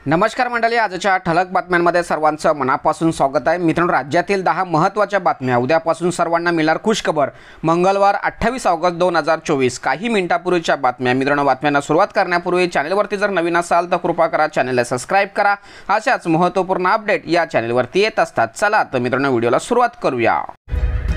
नमस्कार मंडळी, आजच्या ठळक बातम्यांमध्ये सर्वांचं मनापासून स्वागत आहे। मित्रांनो, राज्यातील 10 महत्त्वाच्या बातम्या। उद्यापासून सर्वांना मिळणार खुशखबर। मंगळवार 28 ऑगस्ट 2024 काही मिनिटांपूर्वीच्या बातम्या। मित्रांनो, बातम्यांना सुरुवात करण्यापूर्वी चॅनलवरती जर नवीन असाल तर कृपया करा चॅनलला सबस्क्राइब करा। अशाच महत्त्वपूर्ण अपडेट या चॅनलवरती येत असतात। चला तर मित्रांनो, व्हिडिओला सुरुवात करूया।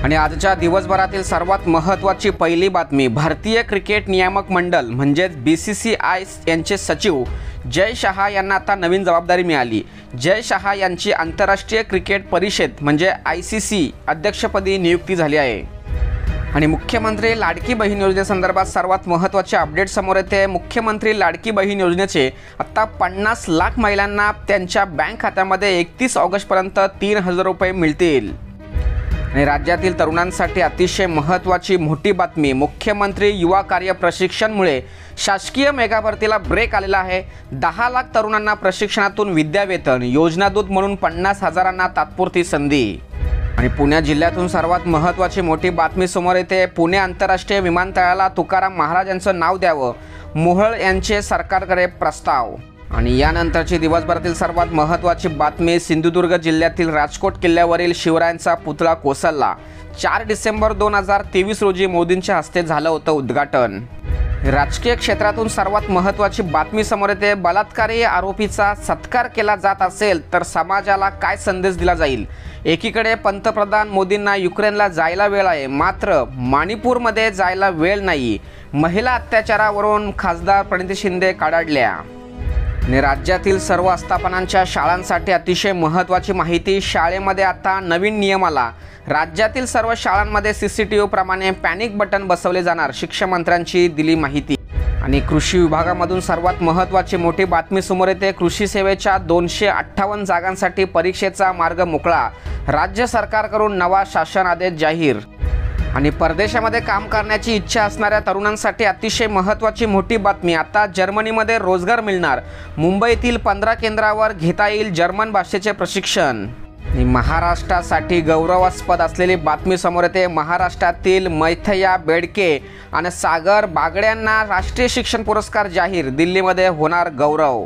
आणि आजच्या दिवसभरातील सर्वात महत्त्वाची पहिली बातमी, भारतीय क्रिकेट नियामक मंडळ म्हणजे BCCI यांचे सचिव जय शहा यांना आता नवीन जबाबदारी मिळाली। जय शहा यांची आंतरराष्ट्रीय क्रिकेट परिषद म्हणजे ICC अध्यक्षपदी नियुक्ती झाली आहे। आणि मुख्यमंत्री लाडकी बहीण योजनेसंदर्भात सर्वात महत्त्वाचे अपडेट समोर येते। मुख्यमंत्री लाडकी बहीण योजनेचे आता 50 लाख महिलांना त्यांच्या बँक खात्यामध्ये 31 ऑगस्टपर्यंत 3000 रुपये मिळतील। आणि राज्यातील तरुणांसाठी अतिशय महत्त्वाची मोठी बातमी, मुख्यमंत्री युवा कार्य प्रशिक्षणमुळे शासकीय मेगा भरतीला ब्रेक आलेला आहे। 10 लाख तरुणांना प्रशिक्षणातून विद्यावेतन, योजनादूत म्हणून 50,000 तात्पुरती संधी। आणि पुणे जिल्ह्यातून सर्वात महत्त्वाची मोठी बातमी समोर येते। पुणे आंतरराष्ट्रीय विमानतळाला तुकाराम महाराज यांचं नाव द्यावं, मोहोळ यांचे सरकारकडे प्रस्ताव। आणि यानंतरची दिवसभरातील सर्वात महत्त्वाची बातमी, सिंधुदुर्ग जिल्ह्यातील राजकोट किल्ल्यावरील शिवरायांचा पुतळा कोसळला। 4 डिसेंबर 2023 रोजी मोदींच्या हस्ते झालं होतं उद्घाटन। राजकीय क्षेत्रातून सर्वात महत्त्वाची बातमी समोर येते। बलात्कारी आरोपीचा सत्कार केला जात असेल तर समाजाला काय संदेश दिला जाईल? एकीकडे पंतप्रधान मोदींना युक्रेनला जायला वेळ आहे, मात्र मणिपूरमध्ये जायला वेळ नाही। महिला अत्याचारावरून खासदार प्रणिती शिंदे कडाडल्या। आणि राज्यातील सर्व आस्थापनांच्या शाळांसाठी अतिशय महत्त्वाची माहिती, शाळेमध्ये आता नवीन नियम आला। राज्यातील सर्व शाळांमध्ये CCTV प्रमाणे पॅनिक बटन बसवले जाणार, शिक्षणमंत्र्यांची दिली माहिती। आणि कृषी विभागामधून सर्वात महत्त्वाची मोठी बातमी समोर येते। कृषी सेवेच्या 258 जागांसाठी परीक्षेचा मार्ग मोकळा, राज्य सरकारकडून नवा शासन आदेश जाहीर। आणि परदेशामध्ये काम करण्याची इच्छा असणाऱ्या तरुणांसाठी अतिशय महत्त्वाची मोठी बातमी, आता जर्मनीमध्ये रोजगार मिळणार। मुंबईतील 15 केंद्रावर घेता येईल जर्मन भाषेचे प्रशिक्षण। आणि महाराष्ट्रासाठी गौरवास्पद असलेली बातमी समोर येते। महाराष्ट्रातील मैथया बेडके आणि सागर बागड्यांना राष्ट्रीय शिक्षण पुरस्कार जाहीर, दिल्लीमध्ये होणार गौरव।